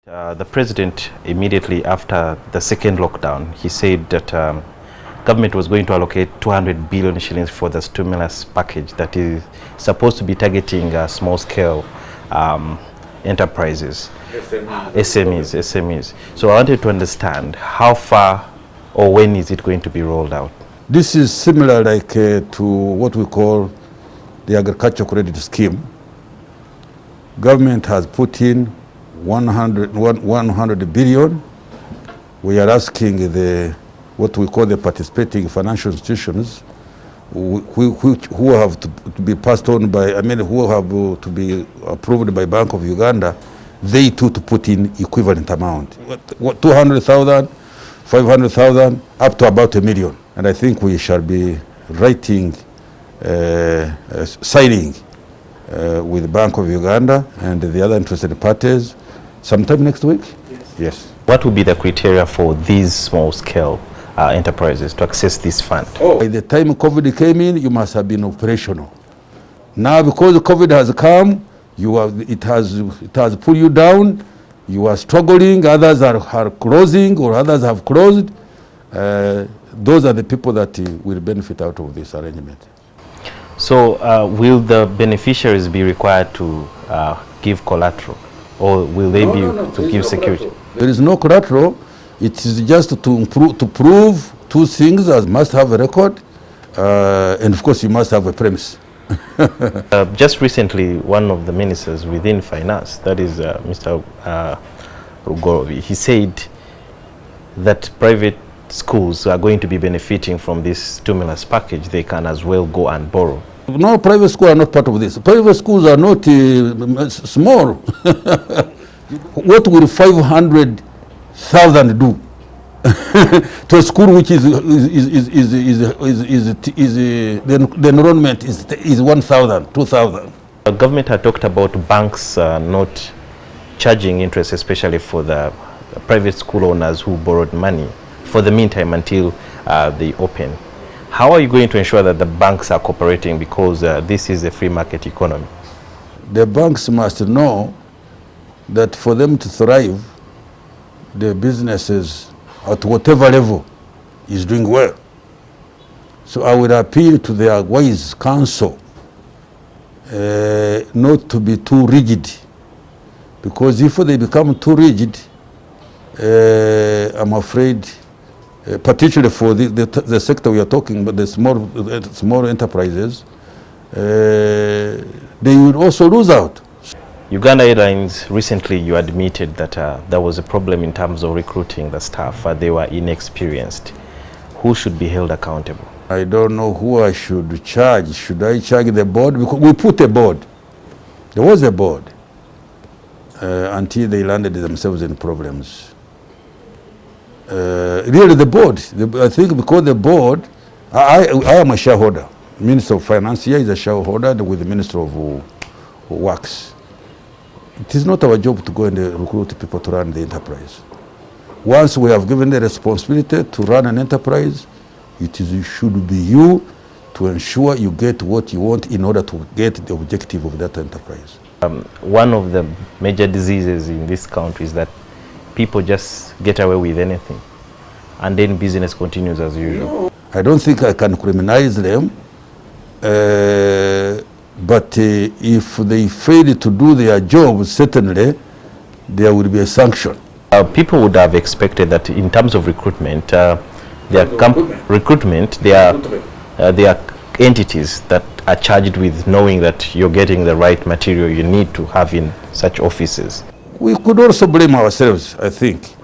The president, immediately after the second lockdown, he said that government was going to allocate 200 billion shillings for the stimulus package that is supposed to be targeting small-scale enterprises, SMEs. So I wanted to understand how far or when is it going to be rolled out? This is similar to what we call the agricultural credit scheme. Government has put in 100 billion. We are asking what we call the participating financial institutions who have to be passed on by, who have to be approved by Bank of Uganda, they too to put in equivalent amount. 200,000, 500,000, up to about $1 million. And I think we shall be writing, signing with Bank of Uganda and the other interested parties sometime next week. Yes. What would be the criteria for these small-scale enterprises to access this fund? By the time COVID came in, you must have been operational. Now, because COVID has come, it has pulled you down. You are struggling. Others are closing, or others have closed. Those are the people that will benefit out of this arrangement. So, will the beneficiaries be required to give collateral, or will they to give security? There is no collateral. It is just to prove two things: as must have a record, and of course you must have a premise. Just recently, one of the ministers within finance, that is Mr. Rugorovi, he said that private schools are going to be benefiting from this stimulus package. They can as well go and borrow. No, private schools are not part of this. Private schools are not small. What will 500,000 do to a school which the enrollment is 1,000, 2,000? The government had talked about banks not charging interest, especially for the private school owners who borrowed money for the meantime until they open. How are you going to ensure that the banks are cooperating, because this is a free market economy? The banks must know that for them to thrive, the businesses at whatever level is doing well. So I would appeal to their wise counsel not to be too rigid, because if they become too rigid, I'm afraid, particularly for the sector we are talking about, the small enterprises, they will also lose out. Uganda Airlines, recently you admitted that there was a problem in terms of recruiting the staff. They were inexperienced. Who should be held accountable? I don't know who I should charge. Should I charge the board? Because we put a board. There was a board until they landed themselves in problems. Really the board, I think because the board, I am a shareholder. Minister of Finance here is a shareholder with the Minister of Works. It is not our job to go and recruit people to run the enterprise. Once we have given the responsibility to run an enterprise, it should be you to ensure you get what you want in order to get the objective of that enterprise. One of the major diseases in this country is that people just get away with anything, and then business continues as usual. I don't think I can criminalize them, but if they fail to do their job, certainly there will be a sanction. People would have expected that in terms of recruitment, there are entities that are charged with knowing that you're getting the right material you need to have in such offices. We could also blame ourselves, I think.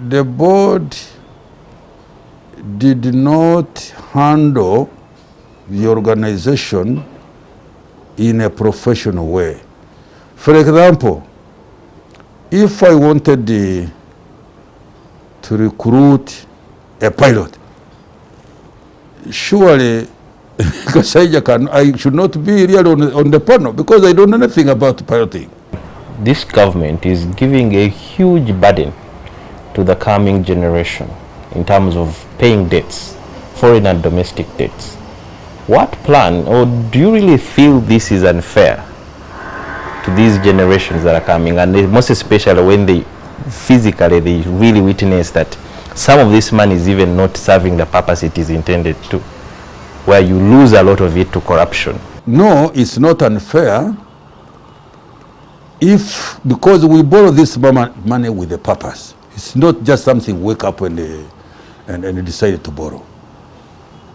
The board did not handle the organization in a professional way. For example, if I wanted to recruit a pilot, surely Kasaija I should not be really on the panel, because I don't know anything about piloting. This government is giving a huge burden to the coming generation in terms of paying debts, foreign and domestic debts. What plan, or do you really feel this is unfair to these generations that are coming, and most especially when they physically really witness that some of this money is even not serving the purpose it is intended to, where you lose a lot of it to corruption? No, it's not unfair if, because we borrow this money with a purpose. It's not just something wake up and decide to borrow.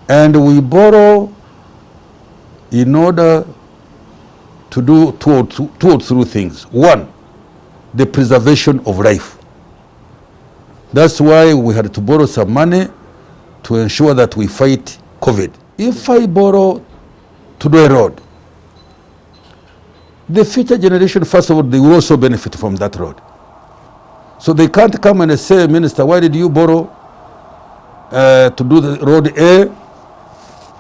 And we borrow in order to do two or three things. One, the preservation of life. That's why we had to borrow some money to ensure that we fight COVID. If I borrow to do a road, the future generation, first of all, they will also benefit from that road. So they can't come and say, Minister, why did you borrow to do the road A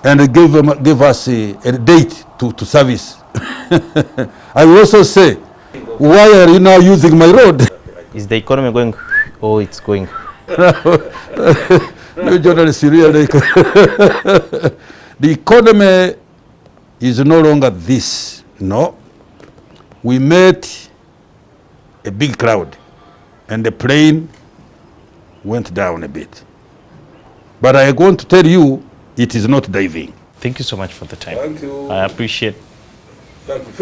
and give us a date to service? I will also say, why are you now using my road? Is the economy going, or it's going? No journalists, really. The economy is no longer this. No. We met a big crowd and the plane went down a bit. But I want to tell you, it is not diving. Thank you so much for the time. Thank you. I appreciate. Thank you.